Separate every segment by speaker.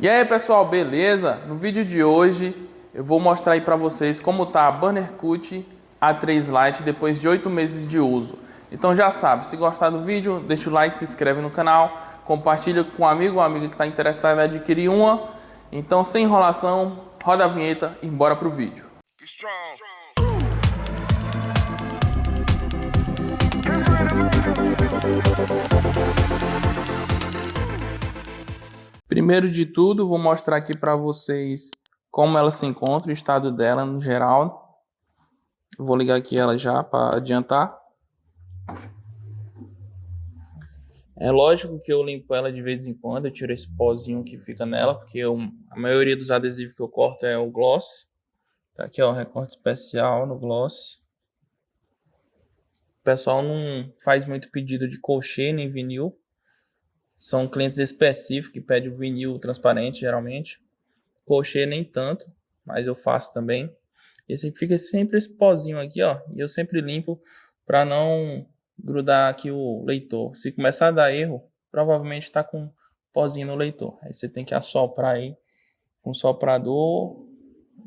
Speaker 1: E aí pessoal, beleza? No vídeo de hoje eu vou mostrar aí para vocês como tá a Bannercut A3 Lite depois de 8 meses de uso. Então já sabe, se gostar do vídeo, deixa o like, se inscreve no canal, compartilha com um amigo ou amiga que está interessado em adquirir uma. Então sem enrolação, roda a vinheta e bora pro vídeo. Primeiro de tudo, vou mostrar aqui para vocês como ela se encontra, o estado dela no geral. Vou ligar aqui ela já para adiantar. É lógico que eu limpo ela de vez em quando, eu tiro esse pozinho que fica nela, porque a maioria dos adesivos que eu corto é o gloss. Tá aqui, ó, recorte especial no gloss. O pessoal não faz muito pedido de colchê nem vinil. São clientes específicos que pedem o vinil transparente, geralmente. Colchê nem tanto, mas eu faço também. Esse fica sempre esse pozinho aqui, ó. E eu sempre limpo para não grudar aqui o leitor. Se começar a dar erro, provavelmente está com pozinho no leitor. Aí você tem que assoprar aí com o soprador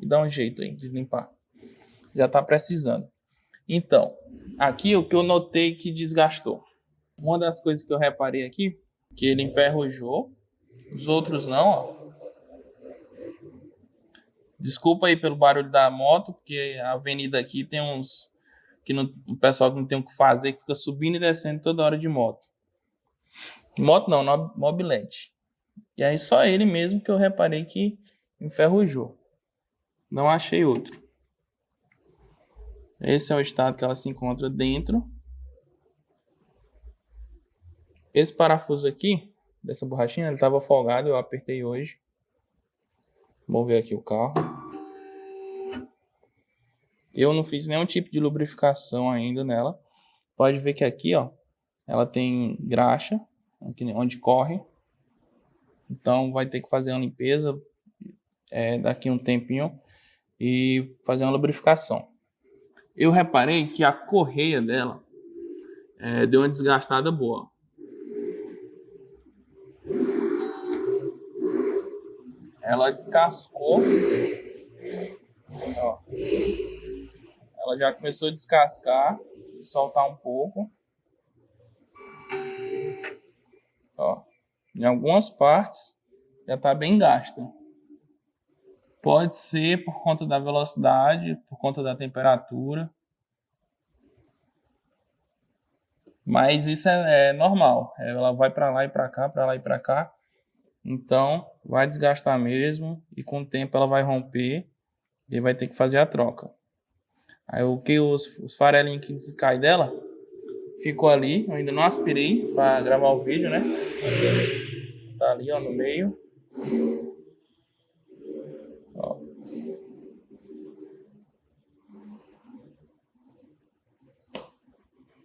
Speaker 1: e dar um jeito aí de limpar. Já está precisando. Então, aqui o que eu notei que desgastou. Uma das coisas que eu reparei aqui, que ele enferrujou. Os outros não, ó. Desculpa aí pelo barulho da moto, porque a avenida aqui tem uns que não, o pessoal que não tem o que fazer, que fica subindo e descendo toda hora de moto. Moto não, mobilete. E aí só ele mesmo que eu reparei que enferrujou. Não achei outro. Esse é o estado que ela se encontra dentro. Esse parafuso aqui, dessa borrachinha, ele estava folgado, eu apertei hoje. Vou ver aqui o carro. Eu não fiz nenhum tipo de lubrificação ainda nela. Pode ver que aqui, ó, ela tem graxa, aqui onde corre. Então vai ter que fazer uma limpeza daqui a um tempinho e fazer uma lubrificação. Eu reparei que a correia dela deu uma desgastada boa. Ela descascou. Ó. Ela já começou a descascar e soltar um pouco. Ó. Em algumas partes já está bem gasta. Pode ser por conta da velocidade, por conta da temperatura. Mas isso é normal. Ela vai para lá e para cá, para lá e para cá. Então vai desgastar mesmo e com o tempo ela vai romper e vai ter que fazer a troca. Aí o que os farelinhos que caem dela ficou ali. Eu ainda não aspirei para gravar o vídeo, né? Tá ali, ó, no meio. Ó.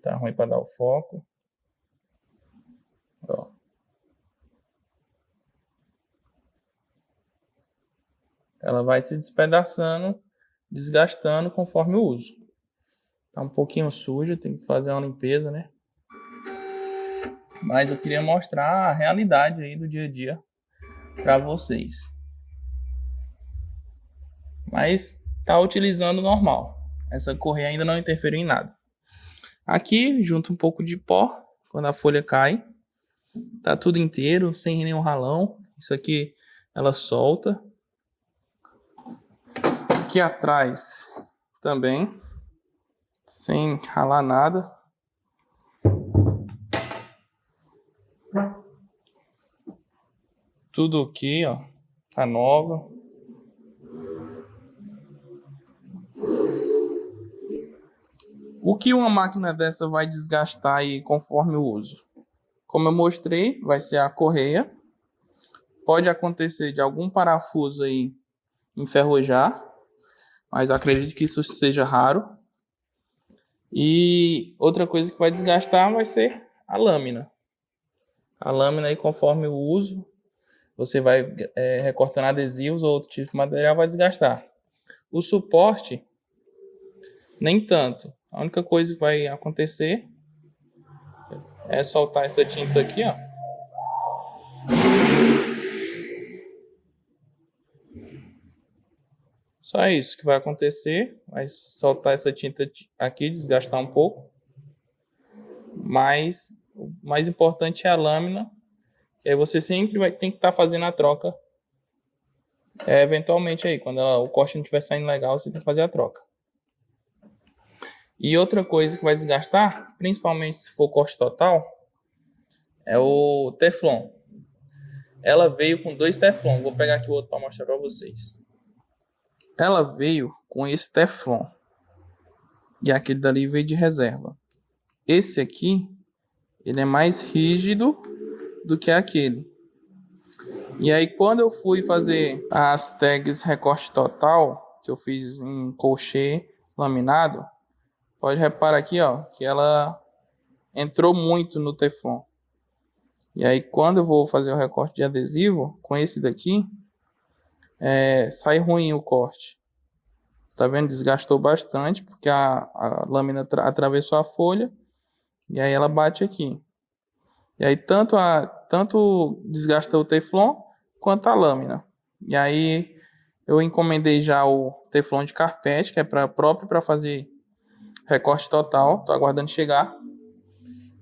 Speaker 1: Tá ruim para dar o foco. Ó. Ela vai se despedaçando, desgastando conforme o uso. Tá um pouquinho suja, tem que fazer uma limpeza, né? Mas eu queria mostrar a realidade aí do dia a dia para vocês. Mas tá utilizando normal. Essa correia ainda não interferiu em nada. Aqui, junto um pouco de pó, quando a folha cai. Tá tudo inteiro, sem nenhum ralão. Isso aqui ela solta. Aqui atrás também, sem ralar nada. Tudo aqui, ó, tá nova. O que uma máquina dessa vai desgastar aí conforme o uso? Como eu mostrei, vai ser a correia. Pode acontecer de algum parafuso aí enferrujar, mas acredito que isso seja raro. E outra coisa que vai desgastar vai ser a lâmina. A lâmina aí, conforme o uso, você vai recortando adesivos ou outro tipo de material, vai desgastar. O suporte, nem tanto. A única coisa que vai acontecer é soltar essa tinta aqui, ó. Só isso que vai acontecer, vai soltar essa tinta aqui, desgastar um pouco. Mas o mais importante é a lâmina, que aí você sempre vai ter que estar fazendo a troca. Eventualmente aí, quando o corte não estiver saindo legal, você tem que fazer a troca. E outra coisa que vai desgastar, principalmente se for corte total, é o Teflon. Ela veio com 2 Teflon. Vou pegar aqui o outro para mostrar para vocês. Ela veio com esse Teflon. E aquele dali veio de reserva. Esse aqui, ele é mais rígido do que aquele. E aí, quando eu fui fazer as tags recorte total, que eu fiz em colchê laminado, pode reparar aqui, ó, que ela entrou muito no Teflon. E aí, quando eu vou fazer o recorte de adesivo, com esse daqui, sai ruim o corte. Tá vendo? Desgastou bastante, porque a lâmina atravessou a folha, e aí ela bate aqui. E aí, tanto desgastou o Teflon, quanto a lâmina. E aí, eu encomendei já o Teflon de carpete, que é próprio para fazer recorte total. Tô aguardando chegar.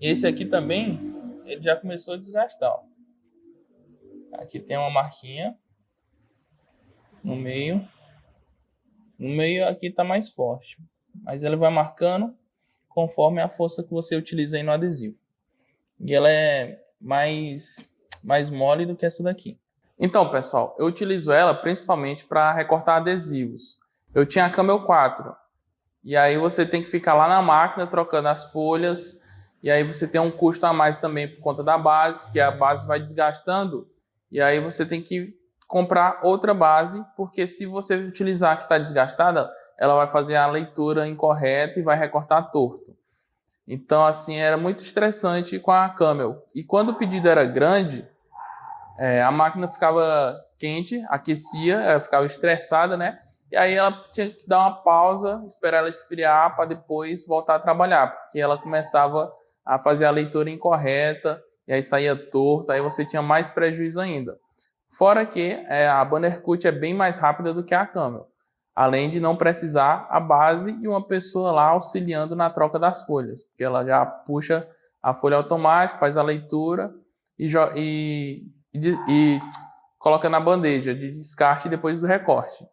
Speaker 1: E esse aqui também, ele já começou a desgastar, ó. Aqui tem uma marquinha no meio. No meio aqui tá mais forte, mas ele vai marcando conforme a força que você utiliza aí no adesivo. E ela é mais mole do que essa daqui. Então, pessoal, eu utilizo ela principalmente para recortar adesivos. Eu tinha a Camel 4. E aí você tem que ficar lá na máquina trocando as folhas. E aí você tem um custo a mais também por conta da base, que a base vai desgastando. E aí você tem que comprar outra base, porque se você utilizar a que está desgastada, ela vai fazer a leitura incorreta e vai recortar torto. Então, assim, era muito estressante com a Camel. E quando o pedido era grande, a máquina ficava quente, aquecia, ela ficava estressada, né? E aí ela tinha que dar uma pausa, esperar ela esfriar para depois voltar a trabalhar, porque ela começava a fazer a leitura incorreta, e aí saía torto, aí você tinha mais prejuízo ainda. Fora que a Bannercut é bem mais rápida do que a Camel, além de não precisar a base e uma pessoa lá auxiliando na troca das folhas, porque ela já puxa a folha automática, faz a leitura e coloca na bandeja de descarte depois do recorte.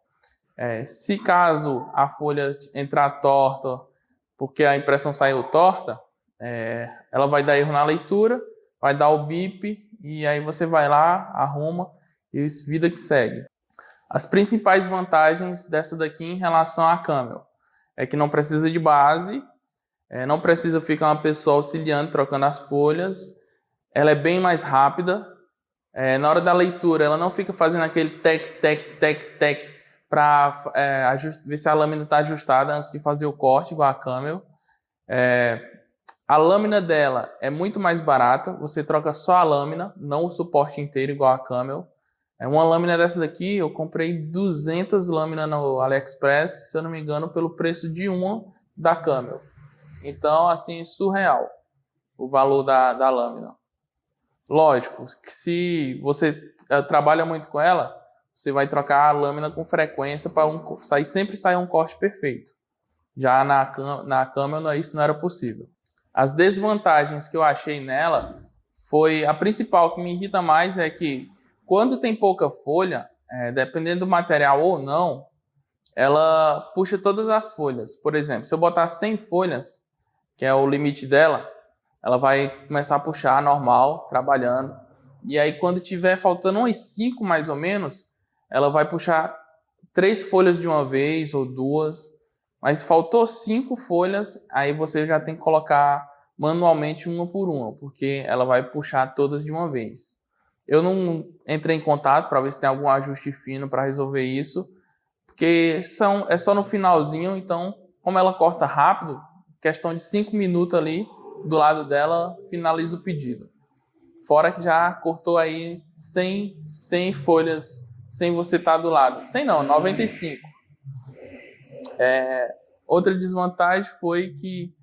Speaker 1: Se caso a folha entrar torta, porque a impressão saiu torta, ela vai dar erro na leitura, vai dar o bip, e aí você vai lá, arruma, e vida que segue. As principais vantagens dessa daqui em relação à Camel é que não precisa de base, não precisa ficar uma pessoa auxiliando, trocando as folhas, ela é bem mais rápida, na hora da leitura ela não fica fazendo aquele tec para ver se a lâmina está ajustada antes de fazer o corte, igual a Camel. A lâmina dela é muito mais barata, você troca só a lâmina, não o suporte inteiro igual a Camel. Uma lâmina dessa daqui, eu comprei 200 lâminas no AliExpress, se eu não me engano, pelo preço de uma da Camel. Então, assim, surreal o valor da lâmina. Lógico, que se você trabalha muito com ela, você vai trocar a lâmina com frequência para sempre sair um corte perfeito. Já na Camel, isso não era possível. As desvantagens que eu achei nela foi a principal que me irrita mais é que quando tem pouca folha, dependendo do material ou não, ela puxa todas as folhas. Por exemplo, se eu botar 100 folhas, que é o limite dela, ela vai começar a puxar normal, trabalhando. E aí quando tiver faltando umas 5 mais ou menos, ela vai puxar 3 folhas de uma vez ou 2. Mas faltou 5 folhas, aí você já tem que colocar manualmente uma por uma, porque ela vai puxar todas de uma vez. Eu não entrei em contato para ver se tem algum ajuste fino para resolver isso, porque é só no finalzinho, então, como ela corta rápido, questão de 5 minutos ali do lado dela, finaliza o pedido. Fora que já cortou aí 100 folhas sem você estar do lado. 100 não, 95. Outra desvantagem foi que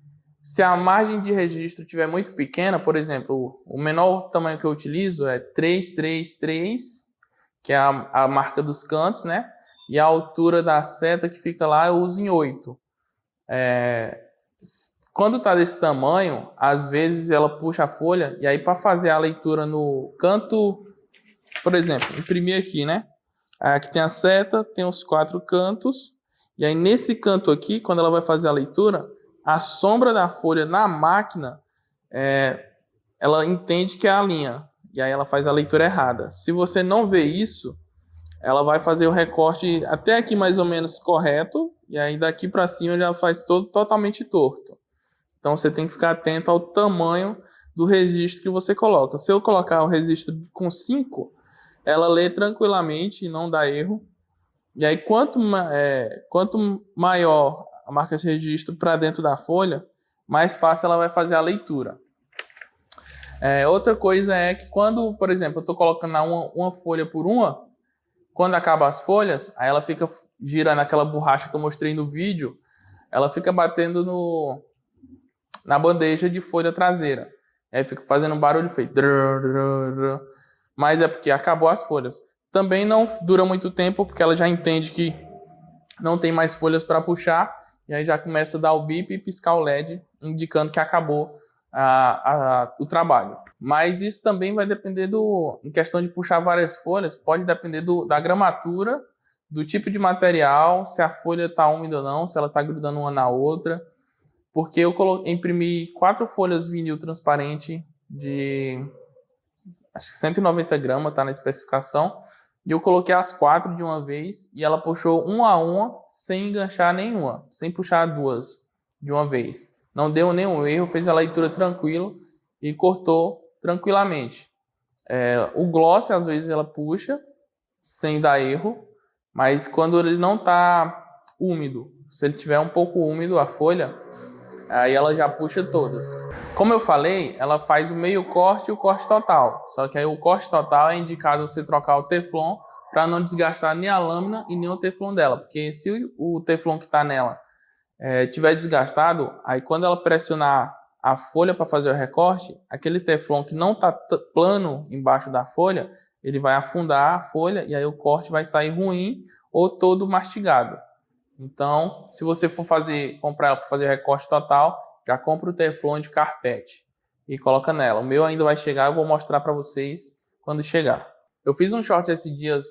Speaker 1: se a margem de registro estiver muito pequena, por exemplo, o menor tamanho que eu utilizo é 333, que é a marca dos cantos, né? e a altura da seta que fica lá eu uso em 8. Quando está desse tamanho, às vezes ela puxa a folha, e aí para fazer a leitura no canto, por exemplo, imprimir aqui, né? Aqui tem a seta, tem os 4 cantos, e aí nesse canto aqui, quando ela vai fazer a leitura, a sombra da folha na máquina, ela entende que é a linha, e aí ela faz a leitura errada. Se você não vê isso, ela vai fazer o recorte até aqui mais ou menos correto, e aí daqui para cima já faz todo totalmente torto. Então você tem que ficar atento ao tamanho do registro que você coloca. Se eu colocar o registro com 5, ela lê tranquilamente e não dá erro. E aí quanto maior a marca de registro para dentro da folha, mais fácil ela vai fazer a leitura. Outra coisa é que quando, por exemplo, eu estou colocando uma folha por uma, quando acaba as folhas, aí ela fica girando aquela borracha que eu mostrei no vídeo, ela fica batendo na bandeja de folha traseira. Aí fica fazendo um barulho feio. Mas é porque acabou as folhas. Também não dura muito tempo, porque ela já entende que não tem mais folhas para puxar, e aí já começa a dar o bip e piscar o LED, indicando que acabou o trabalho. Mas isso também vai depender em questão de puxar várias folhas, pode depender da gramatura, do tipo de material, se a folha está úmida ou não, se ela está grudando uma na outra. Porque eu imprimi 4 folhas vinil transparente de acho que 190 gramas, tá na especificação. E eu coloquei as 4 de uma vez e ela puxou uma a uma sem enganchar nenhuma, sem puxar 2 de uma vez. Não deu nenhum erro, fez a leitura tranquilo e cortou tranquilamente. O gloss, às vezes, ela puxa sem dar erro, mas quando ele não está úmido, se ele tiver um pouco úmido a folha, aí ela já puxa todas. Como eu falei, ela faz o meio corte e o corte total. Só que aí o corte total é indicado você trocar o Teflon para não desgastar nem a lâmina e nem o Teflon dela. Porque se o Teflon que está nela tiver desgastado, aí quando ela pressionar a folha para fazer o recorte, aquele Teflon que não está plano embaixo da folha, ele vai afundar a folha e aí o corte vai sair ruim ou todo mastigado. Então, se você for comprar ela para fazer recorte total, já compra o Teflon de carpete e coloca nela. O meu ainda vai chegar, eu vou mostrar para vocês quando chegar. Eu fiz um short esses dias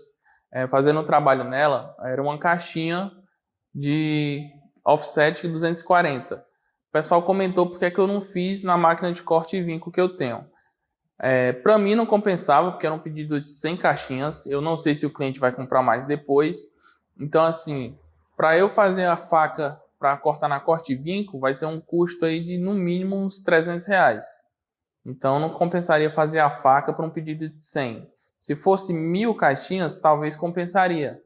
Speaker 1: fazendo um trabalho nela, era uma caixinha de offset 240. O pessoal comentou porque é que eu não fiz na máquina de corte e vinco que eu tenho. Para mim não compensava, porque era um pedido de 100 caixinhas. Eu não sei se o cliente vai comprar mais depois. Então, assim, para eu fazer a faca para cortar na corte e vinco, vai ser um custo aí de no mínimo uns R$300. Então não compensaria fazer a faca para um pedido de 100. Se fosse 1000 caixinhas, talvez compensaria.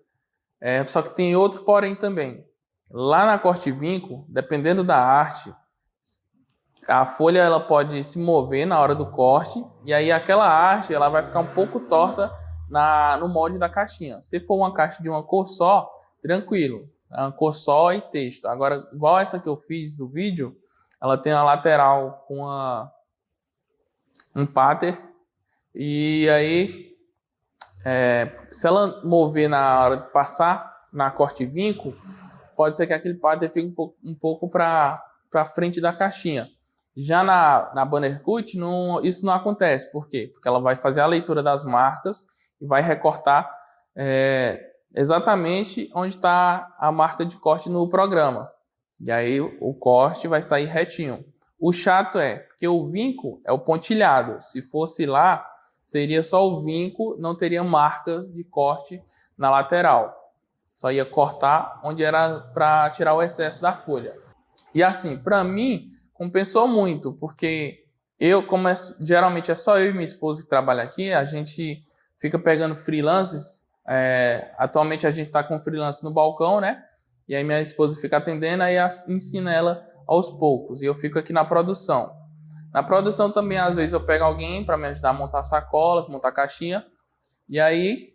Speaker 1: Só que tem outro porém também. Lá na corte e vinco, dependendo da arte, a folha ela pode se mover na hora do corte e aí aquela arte ela vai ficar um pouco torta no molde da caixinha. Se for uma caixa de uma cor só, tranquilo. É uma cor só e texto. Agora, igual essa que eu fiz do vídeo, ela tem a lateral com um pattern. E aí, se ela mover na hora de passar na corte e vinco, pode ser que aquele pattern fique um pouco para frente da caixinha. Já na Banner Cut, isso não acontece. Por quê? Porque ela vai fazer a leitura das marcas e vai recortar exatamente onde está a marca de corte no programa. E aí o corte vai sair retinho. O chato é que o vinco é o pontilhado. Se fosse lá, seria só o vinco, não teria marca de corte na lateral. Só ia cortar onde era para tirar o excesso da folha. E assim, para mim, compensou muito, porque geralmente é só eu e minha esposa que trabalha aqui, a gente fica pegando freelances. Atualmente a gente está com freelance no balcão, né? E aí minha esposa fica atendendo, aí ensina ela aos poucos. E eu fico aqui na produção. Na produção também, às vezes, eu pego alguém para me ajudar a montar sacola, montar caixinha. E aí,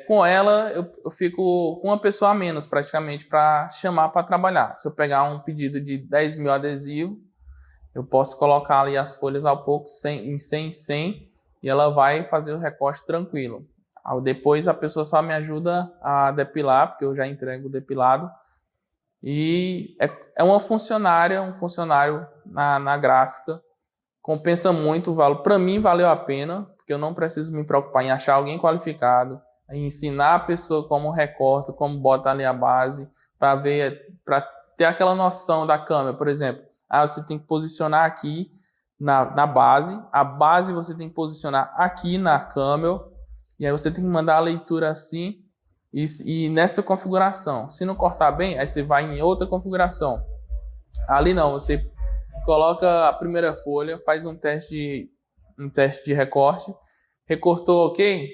Speaker 1: com ela, eu fico com uma pessoa a menos, praticamente, para chamar para trabalhar. Se eu pegar um pedido de 10 mil adesivos, eu posso colocar ali as folhas ao pouco, em 100, e ela vai fazer o recorte tranquilo. Depois a pessoa só me ajuda a depilar, porque eu já entrego depilado. E é uma funcionária, um funcionário na gráfica. Compensa muito, para mim valeu a pena, porque eu não preciso me preocupar em achar alguém qualificado, em ensinar a pessoa como recorta, como bota ali a base, para ter aquela noção da câmera. Por exemplo, você tem que posicionar aqui na base, a base você tem que posicionar aqui na câmera, e aí você tem que mandar a leitura assim, e nessa configuração. Se não cortar bem, aí você vai em outra configuração. Ali não, você coloca a primeira folha, faz um teste de recorte, recortou ok,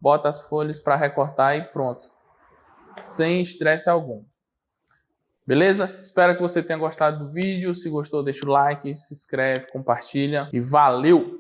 Speaker 1: bota as folhas para recortar e pronto. Sem estresse algum. Beleza? Espero que você tenha gostado do vídeo. Se gostou, deixa o like, se inscreve, compartilha e valeu!